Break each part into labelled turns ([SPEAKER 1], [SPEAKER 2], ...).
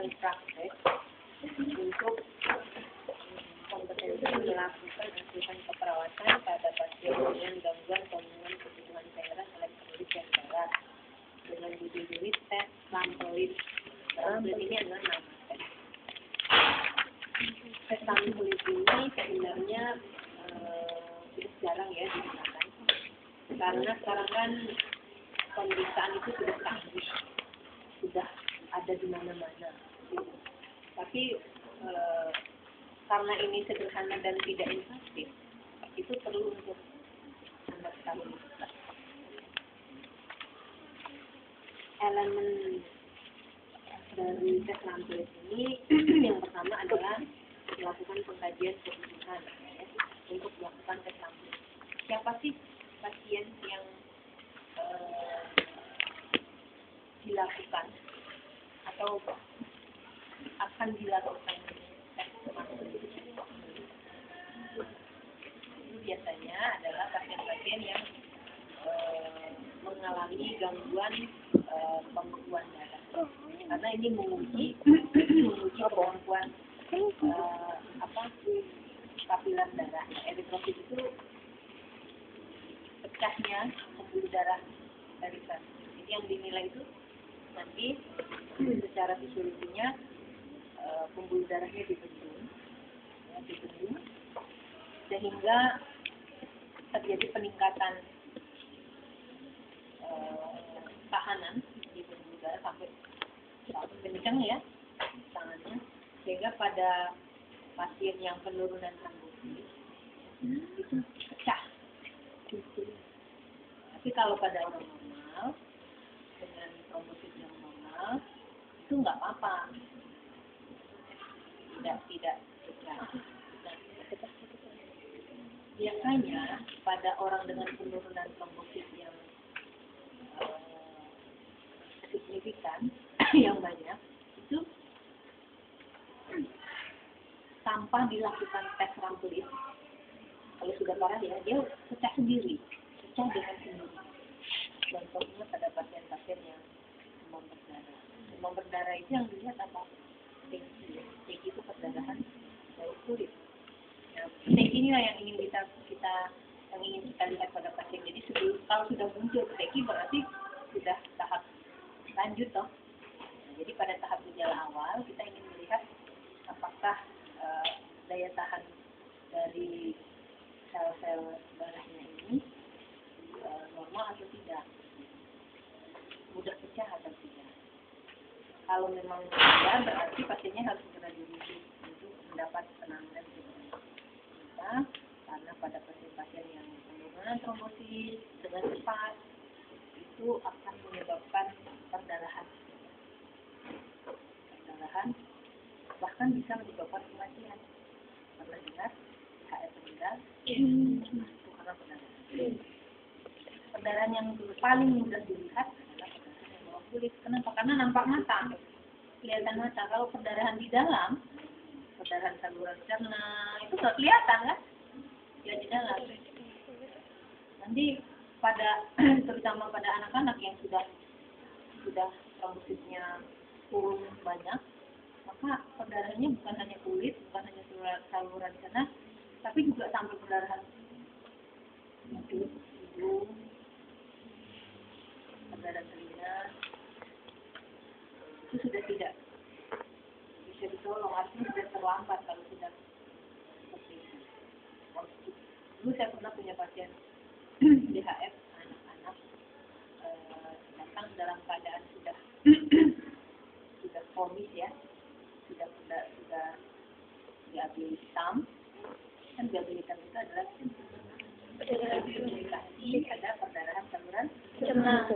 [SPEAKER 1] memberikan praktek untuk kompetensi melakukan asuhan keperawatan pada pasien dengan gangguan pemenuhan kebutuhan cairan elektrolit dan darah dengan dijuluki tes Lampelit. Lampelit ini adalah nama tes. Tes Lampelit ini sebenarnya sudah jarang ya digunakan karena sekarang kan pemeriksaan itu sudah canggih, sudah ada di mana-mana. Tapi karena ini sederhana dan tidak invasif, itu perlu untuk Anda ketahui. Elemen dari tes Lampelit ini yang pertama adalah melakukan pengkajian kebutuhan untuk melakukan tes Lampelit. Siapa sih pasien yang dilakukan atau akan dilakukan tes Lampelit? Itu biasanya adalah pasien-pasien yang mengalami gangguan pembekuan darah, karena ini menguji kemampuan kapiler darah. Eritrosit itu pecahnya pembuluh darah dari sel. Jadi yang dinilai itu nanti secara fisiologinya pembuluh darahnya dibendung sehingga terjadi peningkatan tahanan di pembuluh darah sampai kencang ya tangannya, sehingga pada pasien yang penurunan trombosit itu pecah. Tapi kalau pada orang normal dengan trombosit yang normal itu nggak apa-apa, tidak pecah. Biasanya pada orang dengan penurunan trombosit yang signifikan yang banyak itu tanpa dilakukan tes Lampelit, kalau sudah parah ya dia pecah sendiri, pecah dengan sendiri. Contohnya pada pasien-pasien yang demam berdarah itu yang dilihat apa? Stegi itu perdarahan dari kulit. Nah, stegi inilah yang ingin kita lihat pada pasien. Jadi kalau sudah muncul stegi berarti sudah tahap lanjut toh. Nah, jadi pada tahap gejala awal kita ingin melihat apakah daya tahan dari sel-sel darahnya ini normal atau tidak, mudah pecah atau tidak. Kalau memang tidak, berarti pasiennya harus segera dirujuk untuk mendapat penanganan kita, karena pada pasien-pasien yang penurunan trombosit dengan cepat itu akan menyebabkan perdarahan, bahkan bisa menyebabkan kematian. Pernah dengar IHF meninggal itu karena perdarahan. Perdarahan yang paling mudah dilihat adalah perdarahan yang bawah kulit. Kenapa? Karena nampak mata, kelihatan mata. Kalau perdarahan di dalam, perdarahan saluran cerna itu nggak kelihatan kan? Ya di dalam. Nanti terutama pada anak-anak yang sudah trombositnya turun banyak, maka perdarahannya bukan hanya kulit, bukan hanya saluran cerna, tapi juga sampai perdarahan hidung, perdarahan telinga. Itu sudah tidak bisa ditolong, artinya sudah terlambat kalau sudah seperti itu. Dulu saya pernah punya pasien DHF anak-anak datang dalam keadaan sudah kronis ya, sudah diambil hitam. Kan diambil hitam itu adalah indikasi ada perdarahan saluran cerna.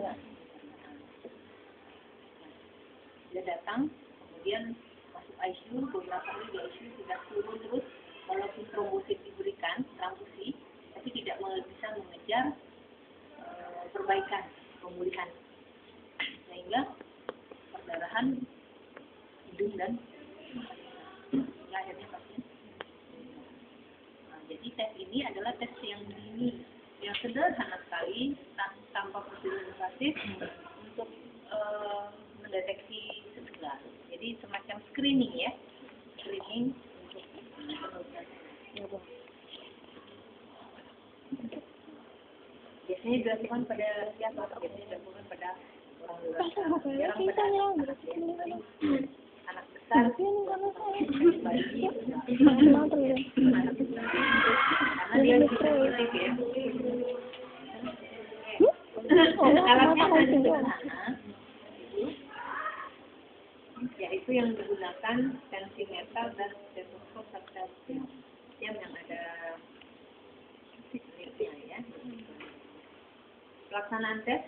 [SPEAKER 1] Dia datang, kemudian masuk ICU, beberapa kali di ICU sudah turun terus, walaupun trombosit diberikan transfusi, tapi tidak bisa mengejar perbaikan, pemulihan, sehingga perdarahan hidung dan akhirnya pasien. Nah, jadi tes ini adalah tes yang dini, yang sederhana sekali, tanpa prosedur invasif untuk mendeteksi segala. Jadi semacam screening ya, screening untuk penurunan. Biasanya dilakukan pada siapa? Biasanya dilakukan pada orang dewasa, jarang pada anak besar, bayi, anak besar, karena dia lebih sensitif ya. Alatnya paling sederhana, yaitu yang menggunakan tensimeter dan stetoskop serta yang ada siklitnya ya. Pelaksanaan tes,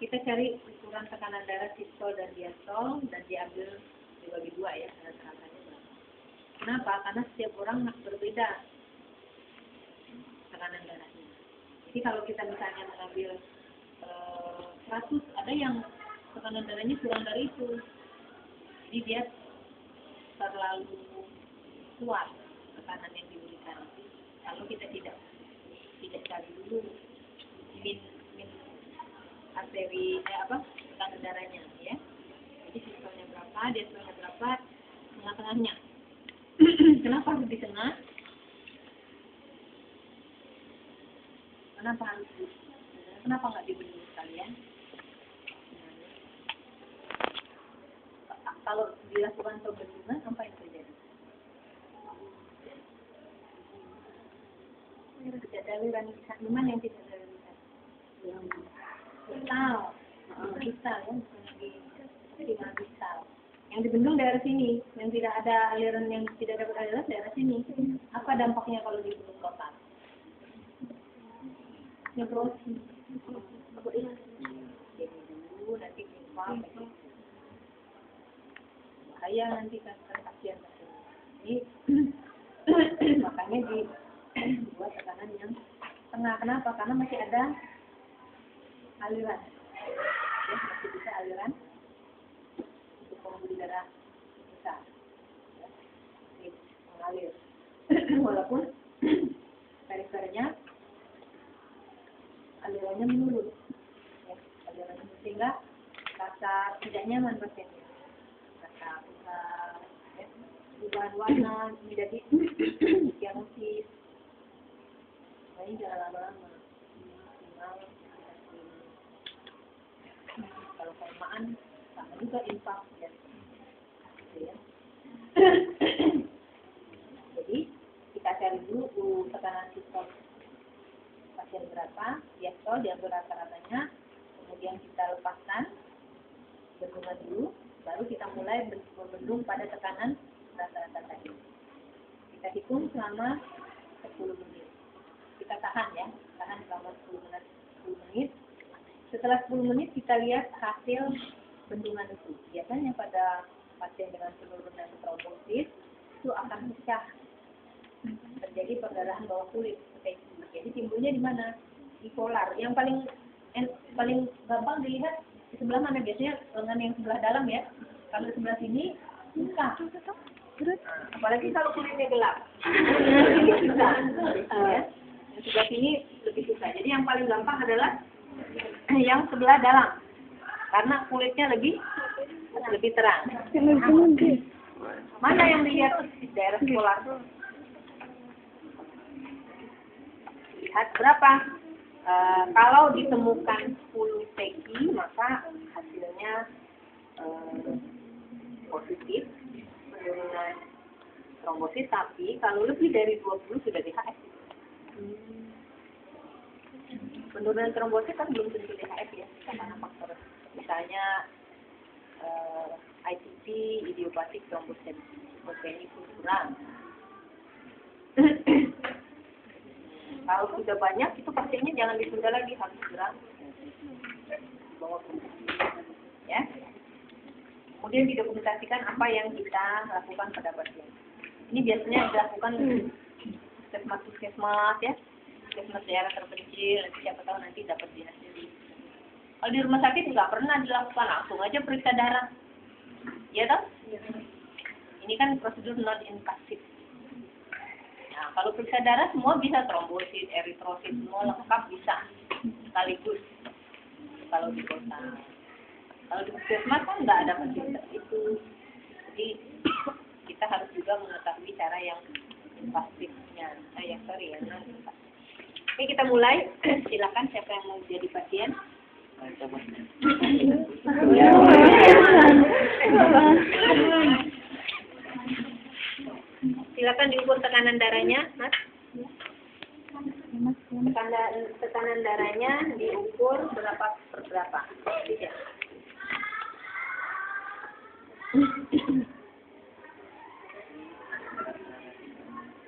[SPEAKER 1] kita cari ukuran tekanan darah sistol dan diastol dan diambil dibagi dua ya, rata-ratanya berapa. Kenapa? Karena setiap orang berbeda tekanan darahnya. Jadi kalau kita misalnya mengambil 100, ada yang tekanan darahnya kurang dari itu. Jadi dia terlalu kuat tekanan yang diberikan. Kalau kita tidak cari dulu min arteri tekanan darahnya ya. Jadi sistolnya berapa, diastolnya berapa, tengah-tengahnya. Kenapa harus di tengah? Kenapa nggak dibendung sekalian? Kalau dilakukan pembendungan, apa yang terjadi? Tidak ada aliran lisan. Gimana yang tidak ada aliran lisan? Vital ya, vital. Yang dibendung daerah sini, yang tidak ada aliran, yang tidak dapat aliran daerah sini. Apa dampaknya kalau dibendung total? Nebrosis. Jadi dulu nanti infak. Bahaya nanti kan pasien. Ini makanya dibuat tekanan yang tengah. Kenapa? Karena masih ada aliran. Ya, masih bisa aliran untuk pembuluh darah besar. Ya, ini mengalir. Walaupun perifernya alirannya menurun. Ya, alirannya sehingga rasa tidak nyaman pasiennya. Rasa pusat, ya, perubahan warna menjadi cianosis. Nah, ini jangan lama-lama. Kalau kelamaan sama juga infak ya. Jadi kita cari dulu tekanan sistol pasien berapa, diastol diambil rata-ratanya, kemudian kita lepaskan bendungan dulu, baru kita mulai membendung pada tekanan rata-rata tadi. Kita hitung selama 10 menit. Kita tahan ya, tahan selama 10 menit. Setelah 10 menit kita lihat hasil bendungan itu. Biasanya pada pasien dengan penurunan trombosit itu akan pecah, terjadi perdarahan bawah kulit. Jadi timbulnya di mana? Bipolar. Yang paling gampang dilihat di sebelah mana? Biasanya lengan yang sebelah dalam ya. Kalau sebelah sini susah. Apalagi kalau kulitnya gelap. Ini susah. Ya. Yang sebelah sini lebih susah. Jadi yang paling gampang adalah yang sebelah dalam, karena kulitnya lebih terang. Mana yang dilihat di daerah polar? Lihat berapa? Kalau ditemukan 10 PEGI, maka hasilnya positif penurunan trombosit. Tapi kalau lebih dari 20 sudah DHF. Penurunan trombosit kan belum tentu DHF ya, karena faktor misalnya ITP, idiopatik trombositopenia itu kurang. Kalau sudah banyak itu pasiennya jangan ditunda lagi, harus segera bawa ke ya. Kemudian didokumentasikan apa yang kita lakukan pada pasien. Ini biasanya dilakukan puskesmas ya. Puskesmas daerah terpencil, siapa tahu nanti dapat hasil. Kalau di rumah sakit nggak pernah dilakukan, langsung aja periksa darah. Ya toh? Ini kan prosedur non invasif. Nah, kalau periksa darah semua bisa, trombosit, eritrosit, semua lengkap bisa sekaligus. Kalau di kota, kalau di puskesmas kan nggak ada fasilitas itu. Jadi kita harus juga mengetahui cara yang pasifnya. Oke, kita mulai. Silakan siapa yang mau jadi pasien. Silakan diukur tekanan darahnya, Mas. Tekanan darahnya diukur berapa per berapa? Tidak.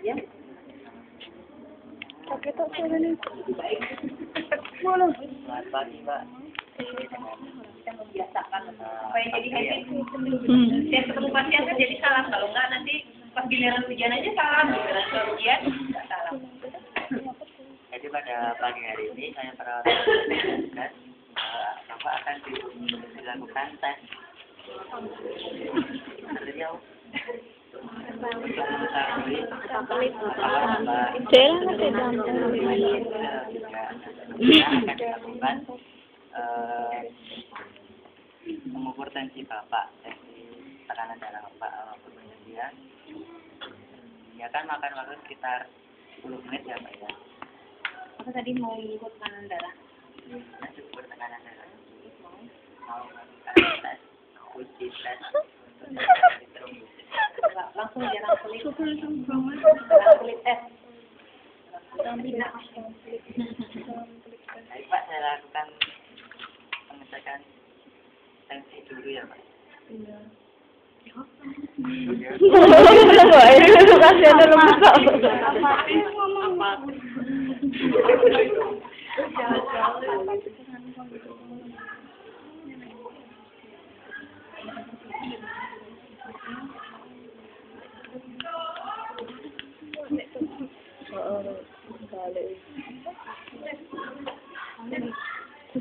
[SPEAKER 1] Ya.
[SPEAKER 2] Oke, tak salah nih.
[SPEAKER 1] Baik.
[SPEAKER 3] Selamat pagi, Mbak.
[SPEAKER 1] Kita membiasakan supaya jadi habit. Setiap ketemu pasien kan jadi salam. Kalau enggak nanti pas giliran ujian aja salam. Giliran ke ujian enggak salam.
[SPEAKER 3] Jadi pada pagi hari ini saya perawat dan Bapak akan dilakukan tes. Beliau untuk mengetahui apakah Bapak
[SPEAKER 2] Jalan tidak.
[SPEAKER 3] akan dilakukan mengukur tensi Bapak, tensi tekanan darah Bapak maupun dia. Dia akan makan waktu sekitar 10 menit ya Pak ya.
[SPEAKER 1] Apa tadi mau mengukur tekanan darah?
[SPEAKER 3] Nanti ukur tekanan darah. Mau melakukan tes, uji tes untuk trombosit.
[SPEAKER 1] Enggak, langsung jarang kulit tes.
[SPEAKER 3] Baik Pak, saya lakukan pengecekan tensi dulu ya Pak.
[SPEAKER 2] Kasih ada lemes kok.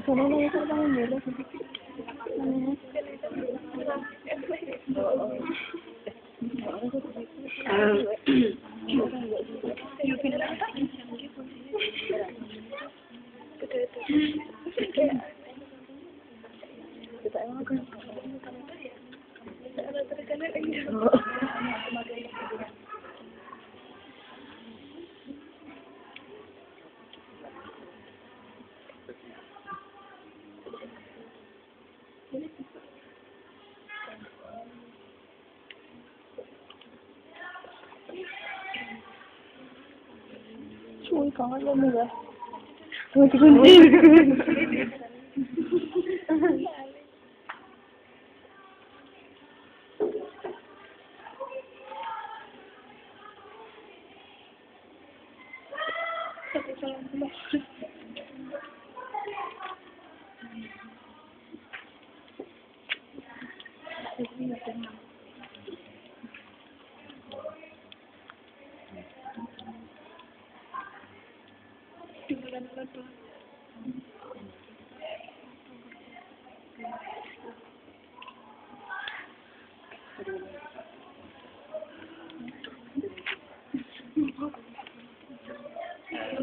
[SPEAKER 2] Sana na ito ba yung nila? Uy, kangen mo ba? Kunti-kunti.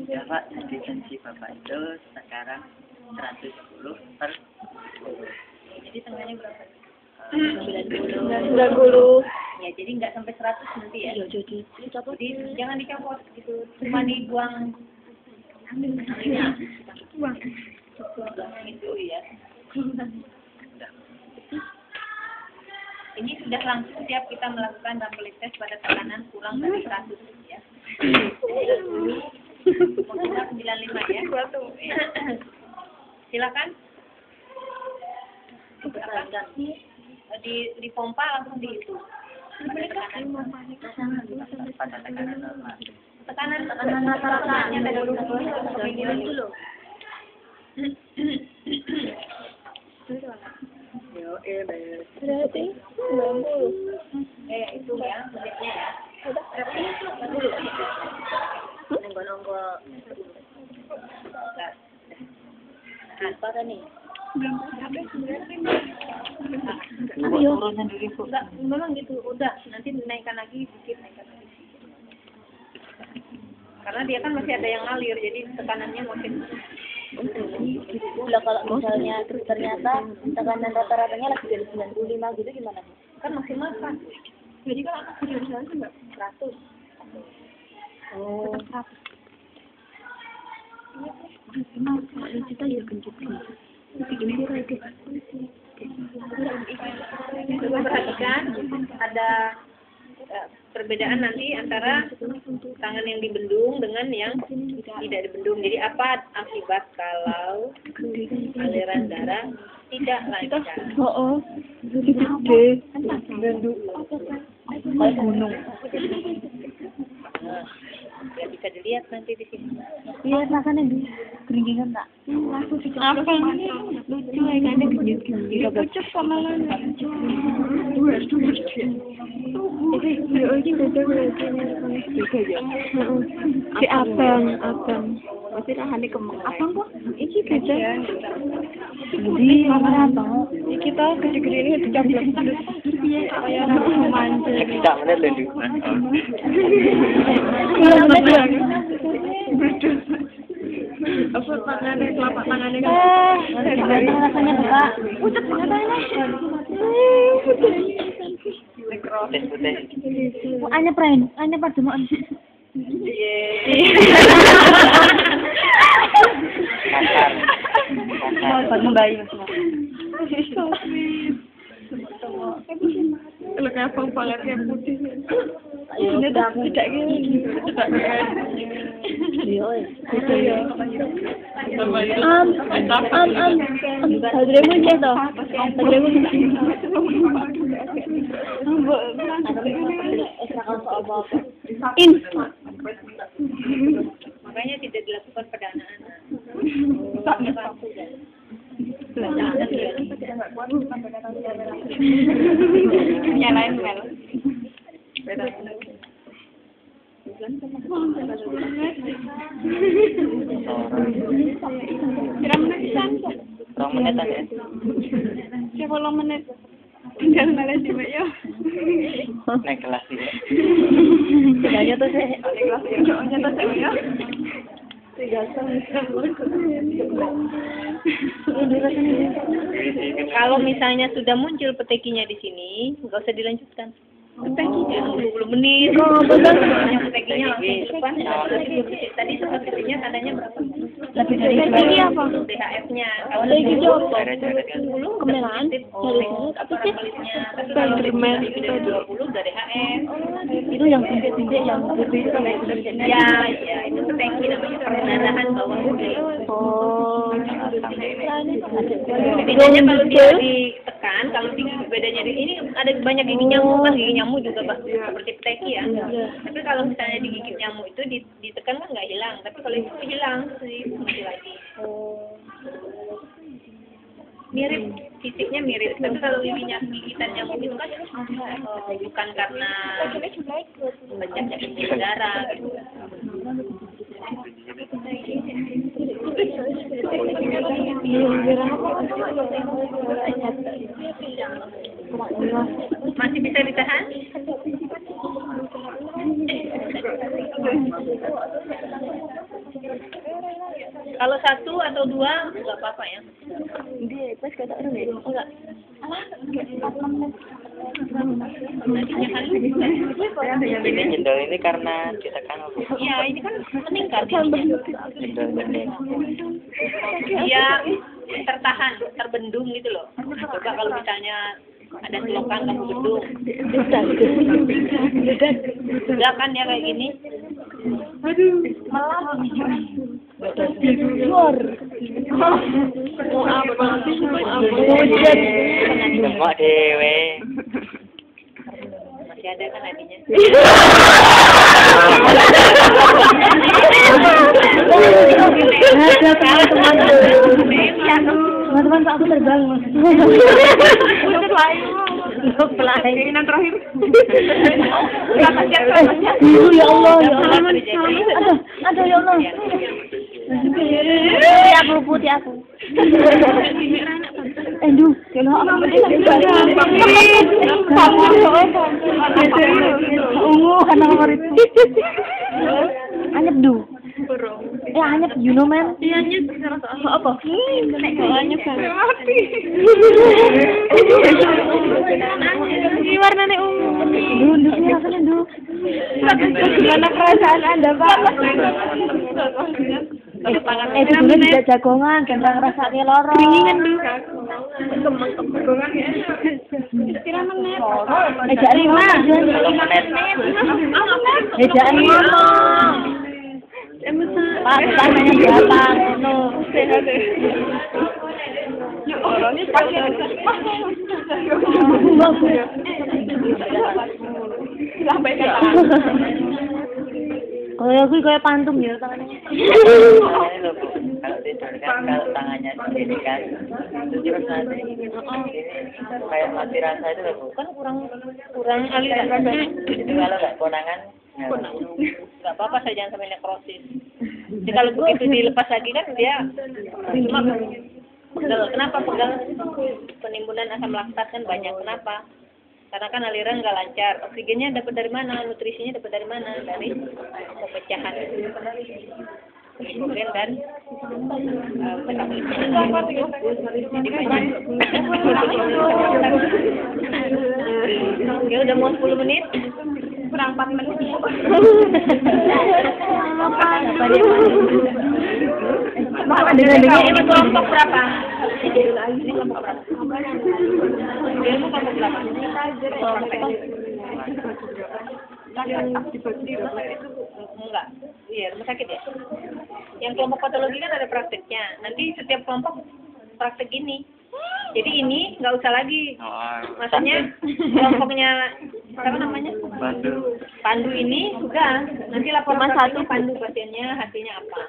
[SPEAKER 3] Ya Pak, jadi tensi Bapak itu sekarang 110 per 10.
[SPEAKER 1] Jadi tengahnya berapa?
[SPEAKER 2] 90.
[SPEAKER 1] Ya, jadi nggak sampai 100 nanti ya.
[SPEAKER 2] Iya, jadi.
[SPEAKER 1] Jadi jangan dicopot gitu, cuma dibuang. Buang itu ya. Ini sudah langsung siap kita melakukan rapid test pada tekanan kurang dari 100 ya. Mungkin 95 ya. Silakan. Di pompa langsung dihitung.
[SPEAKER 3] Pada tekanan normal.
[SPEAKER 1] Tekanan rata-ratanya dari dulu dulu.
[SPEAKER 2] Berarti 90.
[SPEAKER 1] Itu ya, menitnya ya. Nunggu-nunggu. Apa kan nih?
[SPEAKER 3] Turun sendiri Bu.
[SPEAKER 1] Enggak, memang gitu. Udah, nanti naikkan lagi dikit, naikkan lagi. Karena dia kan masih ada yang ngalir, jadi tekanannya makin
[SPEAKER 2] Lah kalau misalnya ternyata tekanan rata-ratanya lagi dari 95 gitu gimana?
[SPEAKER 1] Kan maksimal 100.
[SPEAKER 2] Jadi kalau aku dari sana enggak
[SPEAKER 1] 100.
[SPEAKER 2] oh. Kita ya kencet.
[SPEAKER 1] Coba perhatikan ada perbedaan nanti antara tangan yang dibendung dengan yang tidak dibendung. Jadi apa akibat kalau aliran darah tidak lancar?
[SPEAKER 2] Oh, gede. Bendung. Kayak gunung.
[SPEAKER 1] Ya bisa dilihat nanti di sini.
[SPEAKER 2] Iya, makanya di keringgingan tak. Apa ini? Lucu ya, kan gede. Pucuk sama lana. Si abang. Pasti rahane kemeng. Abang kok? Iki beda. Jadi apa? Iki tau gede-gede ini dicampur. Iya, kayak orang manja.
[SPEAKER 3] Kita menit lho.
[SPEAKER 2] Apa tangannya, telapak tangannya kan? Gimana rasanya Kak? Pucet banget
[SPEAKER 3] Putih.
[SPEAKER 2] Anya pren, anya pademokan.
[SPEAKER 3] Kasar.
[SPEAKER 2] Buat membayi Mas. Kalau kayak abang banget kayak putih. Ini tak tidak gini. Hadremu ceto. Hadremu.
[SPEAKER 1] Makanya tidak dilakukan pada anak-anak.
[SPEAKER 2] Nyalain Mel.
[SPEAKER 3] Rong menitan ya.
[SPEAKER 2] Siapa lo menit? Tinggal malah di ya.
[SPEAKER 3] Naik kelas ya.
[SPEAKER 2] Tinggalnya tuh sih.
[SPEAKER 1] Kelas
[SPEAKER 2] Tinggalnya tuh sih ya.
[SPEAKER 1] Kalau misalnya sudah muncul petekinya di sini, nggak usah dilanjutkan. Petekinya 20 menit.
[SPEAKER 2] Oh, betul.
[SPEAKER 1] Yang petekinya langsung ke depan. Tadi sempat ketiknya tandanya berapa?
[SPEAKER 2] Lebih dari ini apa?
[SPEAKER 1] DHF-nya. Kalau
[SPEAKER 2] Lagi jawab.
[SPEAKER 1] 10
[SPEAKER 2] Kemenangan.
[SPEAKER 1] apa sih? Tapi kalau lebih dari 20 udah DHF.
[SPEAKER 2] Itu yang pinggir-pinggir yang gede itu sampai pinggir.
[SPEAKER 1] Ya, itu peteki namanya perdarahan bawah kulit.
[SPEAKER 2] Oh.
[SPEAKER 1] Bedanya kalau dia ditekan, kalau bedanya di ini ada banyak gigi nyamuk kan, gigi nyamuk juga seperti peteki ya. Tapi kalau misalnya digigit nyamuk itu ditekan kan nggak hilang, tapi kalau itu hilang sih muncul lagi. Mirip, fisiknya mirip, tapi kalau gigitan nyamuk itu kan bukan karena banyaknya kencing darah gitu. Masih bisa ditahan? Kalau 1 atau 2 nggak apa-apa ya.
[SPEAKER 2] Dia pas kata orang ya. Enggak.
[SPEAKER 3] Ini jendol ini karena ditekan apa?
[SPEAKER 1] Iya, ini kan meningkat ininya.
[SPEAKER 3] Jendol gede.
[SPEAKER 1] Biar tertahan, terbendung gitu loh. Coba kalau misalnya ada selokan kamu bendung. Udah kan ya kayak gini. Malam.
[SPEAKER 2] Luar. Mau apa? Hujan.
[SPEAKER 3] Semua dewe.
[SPEAKER 1] Masih ada kan adinya.
[SPEAKER 2] Teman-teman aku terbang mas. Keinginan terakhir. Ya Allah, ya Allah. Aduh ya Allah. Aku putih aku. Duh, kalau aku ungu karena nomor itu. Anyep du. anyep you know man.
[SPEAKER 1] Iya nyet.
[SPEAKER 2] Apa?
[SPEAKER 1] Anyep banget.
[SPEAKER 2] Mati. Ini warnanya ungu. Duh, rasanya duh. Gimana perasaan Anda, Pak? Itu dulu tidak jagongan, kentang rasanya loro. Ringan duh. Kemang-kemangan ya. Kira menit. Ejak 5 menit. Ejak 5. Pak, tanya berapa? No. Sehat deh. Orangnya pakai sampai ke tangan. Kayak pantum ya tangannya.
[SPEAKER 3] Ini loh, Bu. Kalau tidur kan, kalau tangannya sendiri kan, terus nanti ini kayak mati rasa itu loh, Bu.
[SPEAKER 1] Kan kurang aliran.
[SPEAKER 3] Jadi kalau nggak konangan,
[SPEAKER 1] Nggak apa-apa saya jangan sampai nekrosis. Jadi kalau begitu dilepas lagi kan dia cuma pegal. Kenapa pegal? Penimbunan asam laktat kan banyak. Kenapa? Karena kan aliran nggak lancar. Oksigennya dapat dari mana? Nutrisinya dapat dari mana? Dari pepecahan glukogen dan metabolisme. Jadi banyak. Ya udah mau 10 menit. Kurang 4 menit. Ini kelompok berapa? Ini kelompok berapa? Dia kelompok berapa? Enggak. Iya, rumah sakit ya. Yang kelompok patologi kan ada prakteknya. Nanti setiap kelompok praktek ini. Jadi ini nggak usah lagi. Maksudnya kelompoknya apa namanya? Pandu ini sudah. Nanti laporan satu Pandu pasiennya hasilnya apa?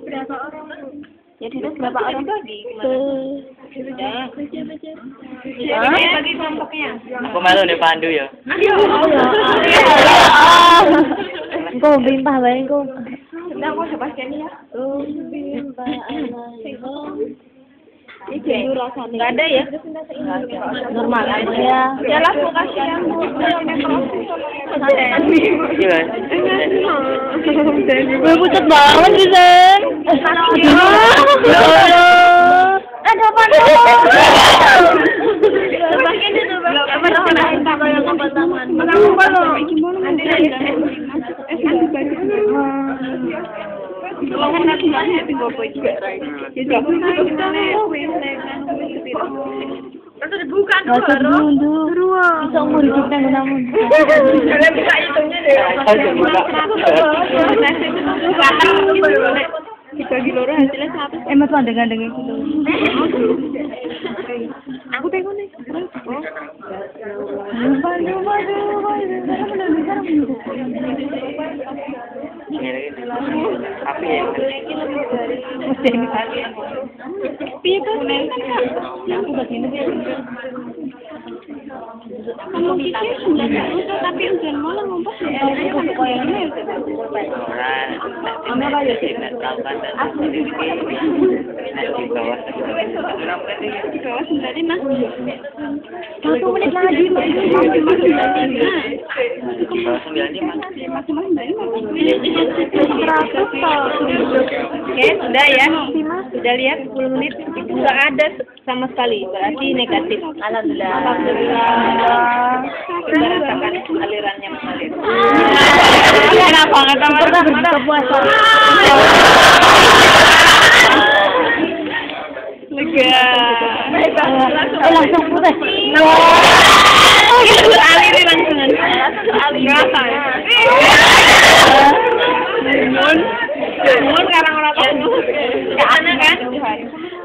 [SPEAKER 1] Berapa orang? Jadi itu berapa orang lagi? Sudah. Ini bagi kelompoknya.
[SPEAKER 3] aku malu nih Pandu ya.
[SPEAKER 2] Engkau bimbah bae engkau.
[SPEAKER 1] Sudah aku pasiennya ya. Nggak ada ya?
[SPEAKER 2] Normal aja.
[SPEAKER 1] Ya lah, makasih ya.
[SPEAKER 2] Gue pucat banget sih, Sen. Ya Allah. Ada apa nih? Bisa umur hidupnya namun.
[SPEAKER 1] Bisa hitungnya deh. Dibagi loro hasilnya satu.
[SPEAKER 2] Mas mandeng-mandeng gitu.
[SPEAKER 1] Aku tengok nih.
[SPEAKER 3] Api ya.
[SPEAKER 1] Piye kan? Aku begini dia. Kamu pikir sudah untuk tapi udah malah ngompas ya. Kayak gini.
[SPEAKER 3] Orang apa ya sih? Tahu kan di bawah.
[SPEAKER 1] Di bawah sendiri mas.
[SPEAKER 2] 1 menit lagi.
[SPEAKER 1] Oke, sudah ya. Sudah lihat 10 menit nggak ada sama sekali, berarti negatif. Alhamdulillah. Sudah rasakan alirannya mengalir. Kenapa nggak pernah berbuka puasa? Lega.
[SPEAKER 2] Langsung putus.
[SPEAKER 1] Aliri langsung. Ngerasa ya. Mun sekarang orang tahu. Karena kan.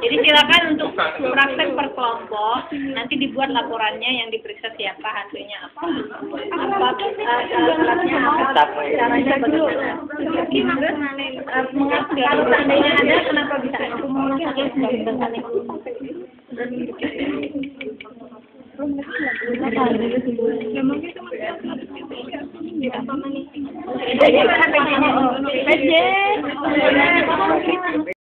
[SPEAKER 1] Jadi silakan untuk praktek per kelompok. Nanti dibuat laporannya yang diperiksa siapa, hasilnya apa. Alatnya apa, caranya bagaimana. Kalau seandainya ada, kenapa bisa ada? Kenapa bisa ada?